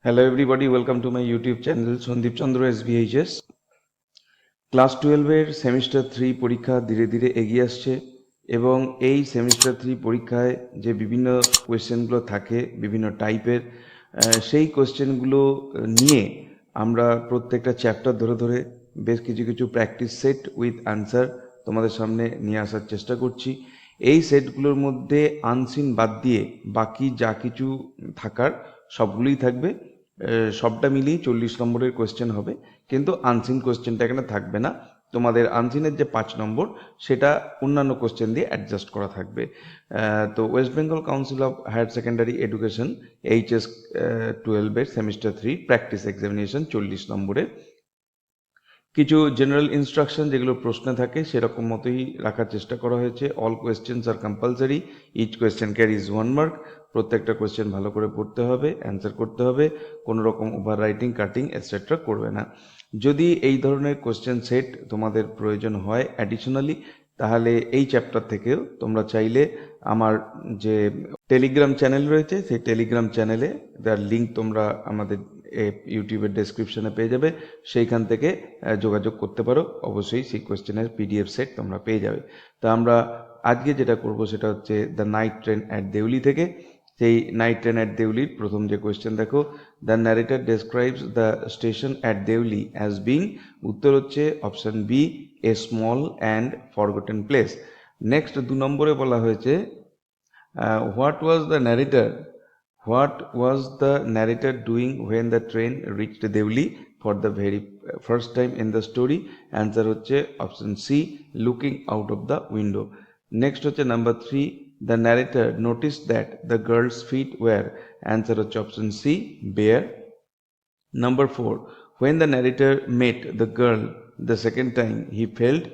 Hello everybody, welcome to my YouTube channel Sandip Chandra SVHS. Class 12-এর semester 3 পরীক্ষা ধীরে ধীরে এগিয়ে আসছে এবং এই সেমিস্টার 3 পরীক্ষায় যে বিভিন্ন কোয়েশ্চেনগুলো থাকে বিভিন্ন টাইপের সেই কোয়েশ্চেনগুলো নিয়ে আমরা প্রত্যেকটা চ্যাপ্টার ধরে ধরে বেশ কিছু কিছু প্র্যাকটিস সেট উইথ আনসার তোমাদের সামনে নিয়ে আসার চেষ্টা করছি। এই সেটগুলোর মধ্যে আনসিন বাদ দিয়ে বাকি যা কিছু থাকার সবগুলোই থাকবে। সবটা মিলিয়ে 40 নম্বরের কোয়েশ্চেন হবে, কিন্তু আনসিন কোয়েশ্চেনটা এখানে থাকবে না। তোমাদের আনসিনের যে 5 নম্বর সেটা অন্যান্য কোয়েশ্চেন দিয়ে অ্যাডজাস্ট করা থাকবে। তো West Bengal council of higher secondary education HS 12-এর সেমিস্টার 3 প্র্যাকটিস এক্সামিনেশন 40 নম্বরের কিছু জেনারেল ইনস্ট্রাকশন যেগুলো প্রশ্নে থাকে সেরকম মতোই রাখার চেষ্টা করা হয়েছে। All questions are compulsory, each question carries 1 mark. প্রত্যেকটা কোয়েশ্চেন ভালো করে পড়তে হবে, অ্যান্সার করতে হবে, কোনো রকম ওভার রাইটিং, কাটিং এটসেট্রা করবে না। যদি এই ধরনের কোয়েশ্চেন সেট তোমাদের প্রয়োজন হয় অ্যাডিশনালি, তাহলে এই চ্যাপ্টার থেকেও তোমরা চাইলে আমার যে টেলিগ্রাম চ্যানেল রয়েছে সেই টেলিগ্রাম চ্যানেলে তার লিঙ্ক তোমরা আমাদের ইউটিউবের ডেসক্রিপশনে পেয়ে যাবে, সেইখান থেকে যোগাযোগ করতে পারো। অবশ্যই সেই কোয়েশ্চেনের PDF সেট তোমরা পেয়ে যাবে। তো আমরা আজকে যেটা করব সেটা হচ্ছে the night train at Deoli থেকে। সেই নাইট ট্রেন অ্যাট দেউলির প্রথম যে কোয়েশ্চেন দেখো, the narrator describes the station at Deoli as being, উত্তর হচ্ছে option B, a small and forgotten place. Next 2 নম্বরে বলা হয়েছে what was the narrator doing when the train reached Deuli for the very first time in the story? Answer হচ্ছে option C, looking out of the window. Next হচ্ছে number 3, the narrator noticed that the girl's feet were. Answer হচ্ছে option C, bare. Number 4, when the narrator met the girl the second time he felt.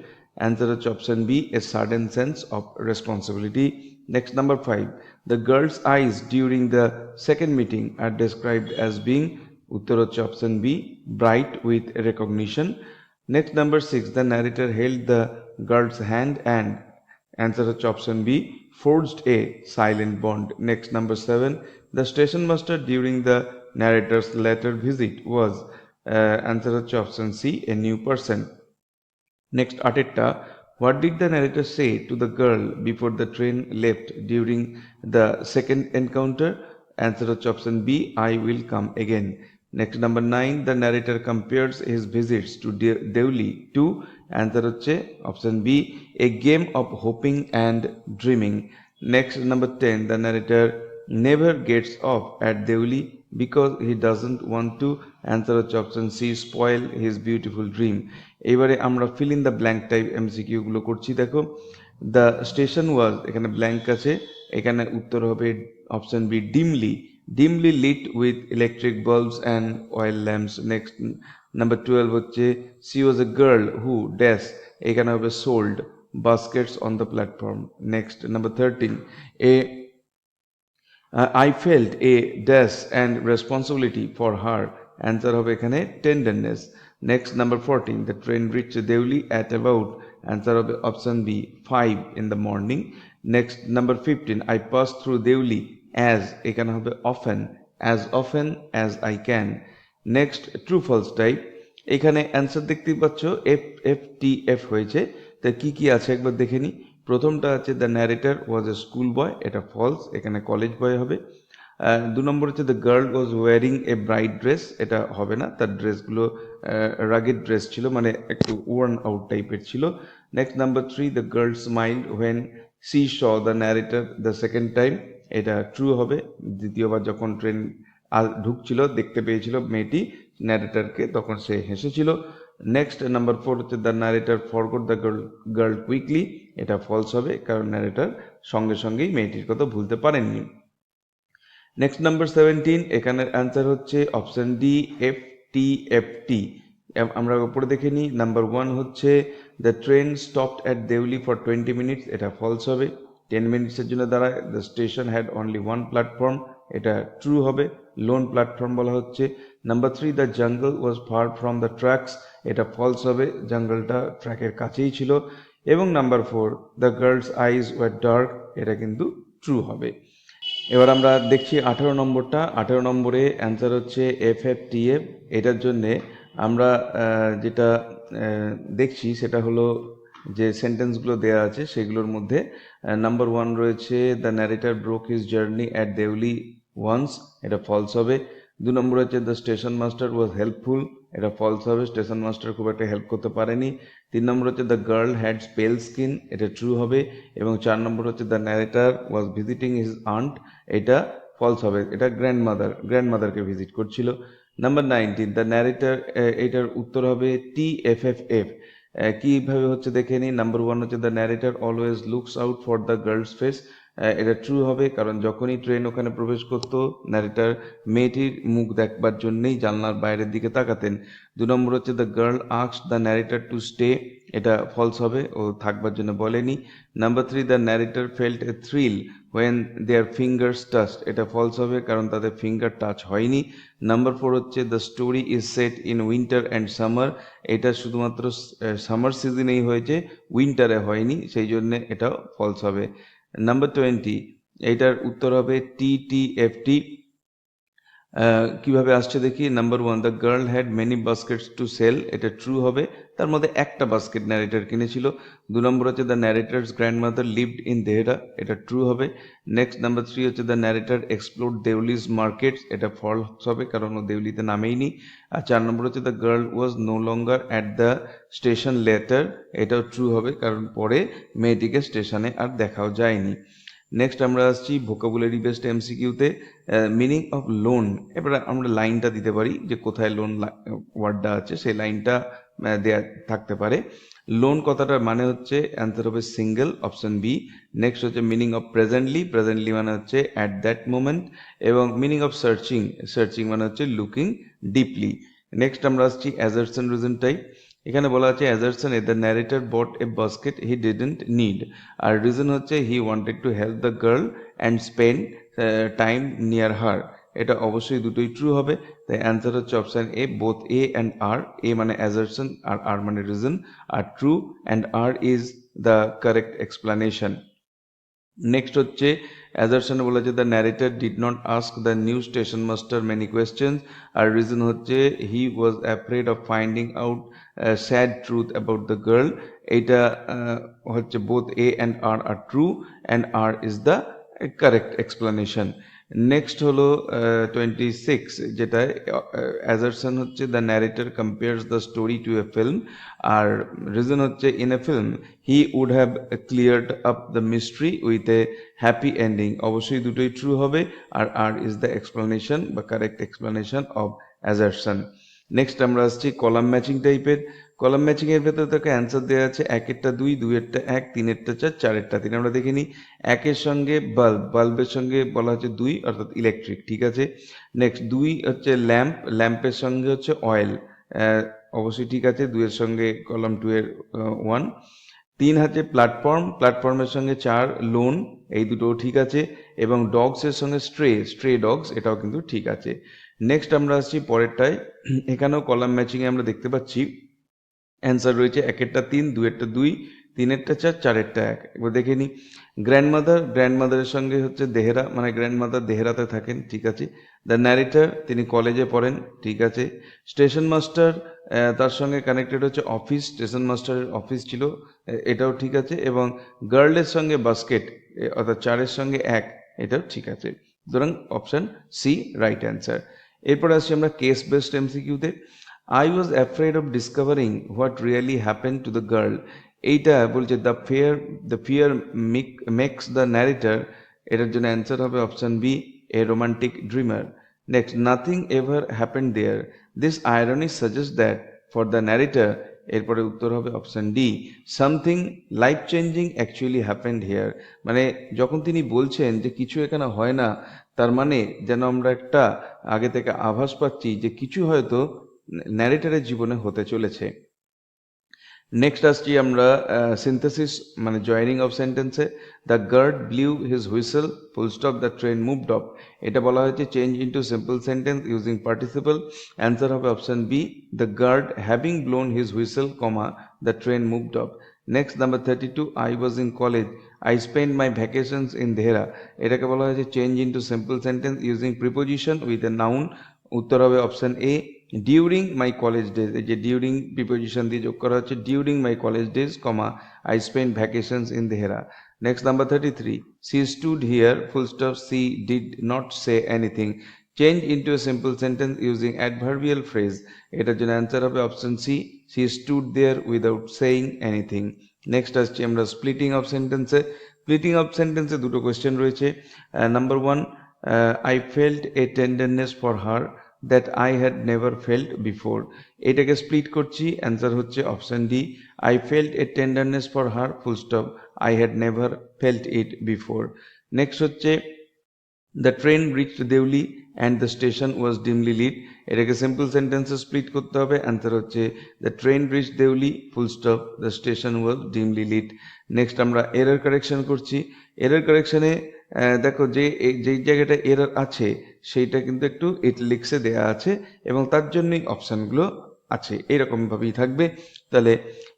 Answer হচ্ছে option B, a sudden sense of responsibility. Next, number 5, the girl's eyes during the second meeting are described as being, উত্তর হচ্ছে option B, bright with recognition. Next, number 6, the narrator held the girl's hand and, answer হচ্ছে option B, forged a silent bond. Next, number 7, the station master during the narrator's later visit was, answer হচ্ছে option C, a new person. Next, আটেরটা, what did the narrator say to the girl before the train left during the second encounter? Answer হচ্ছে option B, I will come again. Next, number 9, the narrator compares his visits to Deuli to, answer হচ্ছে option B, a game of hoping and dreaming. Next, number 10, the narrator never gets off at Deuli because he doesn't want to, answer হচ্ছে option C, spoil his beautiful dream. এবারে আমরা fill in the blank type MCQ গুলো করছি। দেখো, the station was, এখানে blank আছে, এখানে উত্তর হবে option B, dimly lit with electric bulbs and oil lamps. Next, number 12 হচ্ছে she was a girl who dash, এখানে হবে sold baskets on the platform. Next, number 13, I felt a dash and responsibility for her. Answer হবে এখানে tenderness. Next, number 14, the train reached Deuli at about, answer হবে option B, 5 in the morning. Next, number 15, I passed through Deuli as, এখানে হবে often as I can. Next, true false type, এখানে answer দেখতে পাচ্ছ FTF হয়েছে। তা কি কি আছে একবার দেখে নি। প্রথমটা আছে the narrator was A school বয়, এটা ফলস, এখানে কলেজ বয় হবে। 2 নম্বর হচ্ছে the girl was wearing a bright dress, এটা হবে না, তার ড্রেসগুলো রাগেড ড্রেস ছিল, মানে একটু ওয়ার্ন আউট টাইপের ছিল। Next, number 3, the girl smiled when she saw the narrator the second time, এটা ট্রু হবে। দ্বিতীয়বার যখন ট্রেন ঢুকছিল দেখতে পেয়েছিল মেয়েটি ন্যারেটরকে, তখন সে হেসেছিল। নেক্সট, নাম্বার 4 হচ্ছে the narrator forgot the girl quickly, এটা ফলস হবে, কারণ ন্যারেটর সঙ্গে সঙ্গেই মেয়েটির কথা ভুলতে পারেননি। নেক্সট, নাম্বার 17, এখানের অ্যান্সার হচ্ছে অপশন ডি, FTFT। আমরা উপরে দেখে নিই। নাম্বার 1 হচ্ছে the train stopped at Deoli for 20 minutes, এটা ফলস হবে। 10 মিনিটসের জন্য দাঁড়ায়। The station had only 1 platform, এটা ট্রু হবে, লোন প্ল্যাটফর্ম বলা হচ্ছে। Number 3, the jungle was far from the tracks, এটা ফলস হবে, জঙ্গলটা ট্র্যাকের কাছেই ছিল। এবং number 4, the girl's eyes were dark, এটা কিন্তু ট্রু হবে। এবার আমরা দেখছি 18 নম্বরটা। 18 নম্বরে অ্যান্সার হচ্ছে FFTF। এটার জন্যে আমরা যেটা দেখছি সেটা হলো যে সেন্টেন্সগুলো দেওয়া আছে সেগুলোর মধ্যে নাম্বার 1 রয়েছে the narrator broke his journey at Deoli once, এটা ফলস হবে। 2 নম্বর হচ্ছে the station master was helpful, এটা ফলস হবে, স্টেশন মাস্টার খুব একটা হেল্প করতে পারেনি। 3 নম্বর হচ্ছে the girl had pale skin, এটা ট্রু হবে। এবং 4 নম্বর হচ্ছে the narrator was visiting his aunt, এটা ফলস হবে, এটা গ্র্যান্ডমাদারকে ভিজিট করছিল। নাম্বার 19 দ্য ন্যারেটর, এটার উত্তর হবে TFFF। কিভাবে হচ্ছে দেখে নিই। নাম্বার 1 হচ্ছে the narrator always looks out for the girls face, এটা ট্রু হবে, কারণ যখনই ট্রেন ওখানে প্রবেশ করত ন্যারেটর মেয়েটির মুখ দেখবার জন্যই জানলার বাইরের দিকে তাকাতেন। 2 নম্বর হচ্ছে the girl asked the narrator to stay, এটা ফলস হবে, ও থাকবার জন্য বলেনি। Number 3 the narrator felt a thrill when their fingers touched, এটা ফলস হবে, কারণ তাদের ফিঙ্গার টাচ হয়নি। নাম্বার 4 হচ্ছে the story is set in winter and summer, এটা শুধুমাত্র সামার সিজনেই হয়েছে, উইন্টারে হয়নি, সেই জন্য এটা ফলস হবে। নাম্বার 20 এইটার উত্তর হবে TTFT। কিভাবে আসছে দেখি। Number 1 the girl had many baskets to sell, এটা ট্রু হবে, তার মধ্যে একটা বাস্কেট ন্যারেটর কিনেছিল। 2 নম্বর হচ্ছে the narrator's grandmother lived in Dehra, এটা ট্রু হবে। নেক্সট নাম্বার 3 হচ্ছে the narrator explored Deoli's markets, এটা ফলস হবে, কারণ ও দেউলিতে নামেইনি। আর 4 নম্বর হচ্ছে the girl was no longer at the station later, এটাও ট্রু হবে, কারণ পরে মেয়েটিকে স্টেশনে আর দেখাও যায়নি। নেক্সট আমরা আসছি ভোকাবুলারি বেসড MCQতে। মিনিং অফ লোন, এবার আমরা লাইনটা দিতে পারি যে কোথায় লোন ওয়ার্ডটা আছে, সেই লাইনটা দেয়া থাকতে পারে। লোন কথাটার মানে হচ্ছে, অ্যান্সার হবে সিঙ্গেল, অপশন বি। নেক্সট হচ্ছে মিনিং অফ প্রেজেন্টলি, প্রেজেন্টলি মানে হচ্ছে অ্যাট দ্যাট মোমেন্ট। এবং মিনিং অফ সার্চিং, সার্চিং মানে হচ্ছে লুকিং ডিপলি। নেক্সট আমরা আসছি অ্যাজারশন রিজন টাইপ। এখানে বলা আছে assertion the narrator bought a basket he didn't need, আর রিজন হচ্ছে he wanted to help the girl and spend time near her, এটা অবশ্যই দুটোই ট্রু হবে। তাই অ্যান্সার হচ্ছে option A, both A and R. A মানে অ্যাজারশন আর আর মানে reason, are true and R is the correct explanation. Next হচ্ছে অ্যাজারশনে বলেছে the narrator did not ask the new station master many questions, আর reason হচ্ছে he was afraid of finding out sad truth about the girl, এইটা হচ্ছে both A and R are true and R is the correct explanation. Next হলো 26, যেটা assertion হচ্ছে the narrator compares the story to a film, আর reason হচ্ছে in a film he would have cleared up the mystery with a happy ending, অবশ্যই দুটোই true হবে, আর R is the explanation বা correct explanation of assertion. Next আমরা আসছি column matching টাইপের। কলাম ম্যাচিং এর ভেতরে তাকে অ্যান্সার দেওয়া আছে 1-এরটা 2, 2-এরটা 1, 3-এরটা 4, 4-এরটা 3। আমরা দেখে নিই। 1-এর সঙ্গে বাল্ব, বাল্বের সঙ্গে বলা হচ্ছে 2, অর্থাৎ ইলেকট্রিক, ঠিক আছে। নেক্সট 2 হচ্ছে ল্যাম্প, ল্যাম্পের সঙ্গে হচ্ছে অয়েল, অবশ্যই ঠিক আছে। 2-এর সঙ্গে কলাম 2 এর 1। 3 হচ্ছে প্ল্যাটফর্ম, প্ল্যাটফর্মের সঙ্গে 4 লোন, এই দুটোও ঠিক আছে। এবং ডগস এর সঙ্গে স্ট্রে, স্ট্রে ডগস, এটাও কিন্তু ঠিক আছে। নেক্সট আমরা আসছি পরেরটায়। এখানেও কলাম ম্যাচিং এ আমরা দেখতে পাচ্ছি অ্যান্সার রয়েছে 1-এরটা 3, 2-এরটা 2, 3-এরটা 4, 4-এরটা 1। এবার দেখে নিই। গ্র্যান্ডমাদার, গ্র্যান্ডমাদারের সঙ্গে হচ্ছে দেহেরা, মানে গ্র্যান্ডমাদার দেহেরাতে থাকেন, ঠিক আছে। দ্য ন্যারেটর, তিনি কলেজে পড়েন, ঠিক আছে। স্টেশন মাস্টার, তার সঙ্গে কানেক্টেড হচ্ছে অফিস, স্টেশন মাস্টারের অফিস ছিল, এটাও ঠিক আছে। এবং গার্লের সঙ্গে বাস্কেট, অর্থাৎ 4-এর সঙ্গে 1, এটাও ঠিক আছে। সুতরাং অপশন সি রাইট অ্যান্সার। এরপর আসছি আমরা কেস বেসড MCQতে। I was afraid of discovering what really happened to the girl. এইটা বলছে the fear makes the narrator, এটার জন্য অ্যান্সার হবে option B, a romantic dreamer. Next, nothing ever happened there. This irony suggests that for the narrator, এরপরে উত্তর হবে option D, something life changing actually happened here. মানে যখন তিনি বলছেন যে কিছু এখানে হয় না, তার মানে যেন আমরা একটা আগে থেকে আভাস পাচ্ছি যে কিছু হয়তো ন্যারেটরের জীবনে হতে চলেছে। নেক্সট আসছি আমরা সিনথেসিস মানে joining of sentences. The guard blew his whistle, full stop, the train moved off, এটা বলা হয়েছে change into simple sentence using participle. Answer হবে option B, the guard having blown his whistle, comma, the train moved off. Next number 32, I was in college, I spend my vacations in Dehra. এটাকে বলা হয়েছে change into simple sentence using preposition with a noun. উত্তর হবে option A, during my college days. এই যে during preposition দিয়ে যোগ করা হচ্ছে, during my college days, comma I spend vacations in Dehra. Next number 33, she stood here, full stop, she did not say anything. Change into a simple sentence using adverbial phrase. এটার জন্য answer হবে option C, she stood there without saying anything. Next আসছি আমরা splitting of সেন্টেন্সে। Splitting of সেন্টেন্সে দুটো question রয়েছে। Number 1, I felt a tenderness for her that I had never felt before. এটাকে স্প্লিট করছি, অ্যান্সার হচ্ছে option D, I felt a tenderness for her, full stop, I had never felt it before. Next হচ্ছে the train reached Deoli and the station was dimly lit. এটাকে simple সেন্টেন্সে split করতে হবে, answer হচ্ছে the train reached Deoli, full stop, the station was dimly lit. Next আমরা error correction করছি। Error কারেকশনে দেখো যেই জায়গাটা এরর আছে সেইটা কিন্তু একটু ইটালিক্সে দেয়া আছে এবং তার জন্যই অপশানগুলো আছে, এইরকমভাবেই থাকবে। তাহলে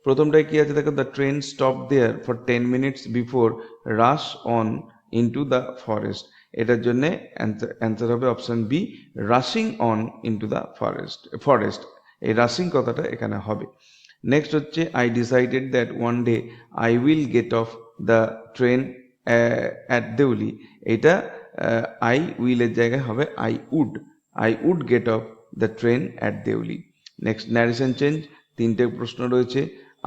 প্রথমটায় কি আছে দেখো, the train stop there for 10 minutes before rush on into the forest. এটার জন্য অ্যান্সার হবে option B, rushing on into the forest. এই রাশিং কথাটা এখানে হবে। নেক্সট হচ্ছে I decided that one day I will get off the train at Deoli. এটা I উইলের জায়গায় হবে I would get off the train at Deoli. Next narration change, তিনটে প্রশ্ন রয়েছে।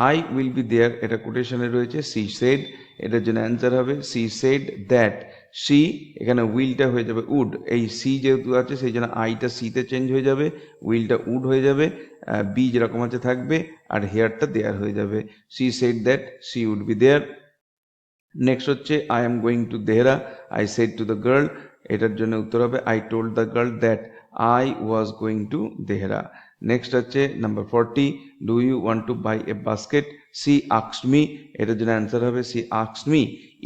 আই উইল বি দেয়ার, এটা কোটেশনে রয়েছে, সি সেড, এটার জন্য অ্যান্সার হবে সি সেড দ্যাট। সি, এখানে উইলটা হয়ে যাবে উড, এই সি যেহেতু আছে সেই জন্য আইটা সিতে চেঞ্জ হয়ে যাবে, উইলটা উড হয়ে যাবে, বি যেরকম আছে থাকবে, আর হেয়ারটা দেয়ার হয়ে যাবে। She said that she would be there. Next হচ্ছে I am going to Dehra, I said to the girl. এটার জন্য উত্তর হবে I told the girl that I was going to Dehra. Next হচ্ছে number 40, do you want to buy a basket, she asked me. এটার জন্য answer হবে she asked me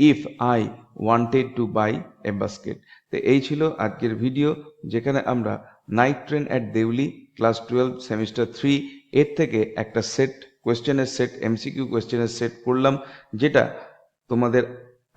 if I wanted to buy a basket. তো এই ছিল আজকের video, যেখানে আমরা night train at Deoli class 12 semester 3 এর থেকে একটা সেট কোয়েশ্চেনের সেট, এমসিকিউ কোয়েশ্চেনের সেট করলাম, যেটা তোমাদের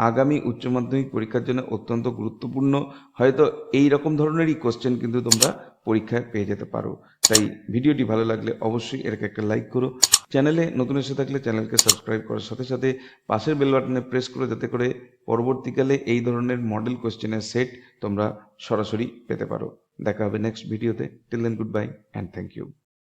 আগামী উচ্চ মাধ্যমিক পরীক্ষার জন্য অত্যন্ত গুরুত্বপূর্ণ। হয়তো এই রকম ধরনেরই কোশ্চেন কিন্তু তোমরা পরীক্ষায় পেয়ে যেতে পারো। তাই ভিডিওটি ভালো লাগলে অবশ্যই এটাকে একটা লাইক করো। চ্যানেলে নতুন এসে থাকলে চ্যানেলকে সাবস্ক্রাইব করার সাথে সাথে পাশের বেল বাটনে প্রেস করো, যাতে করে পরবর্তীকালে এই ধরনের মডেল কোশ্চেনের সেট তোমরা সরাসরি পেতে পারো। দেখা হবে নেক্সট ভিডিওতে। Till then, goodbye and thank you.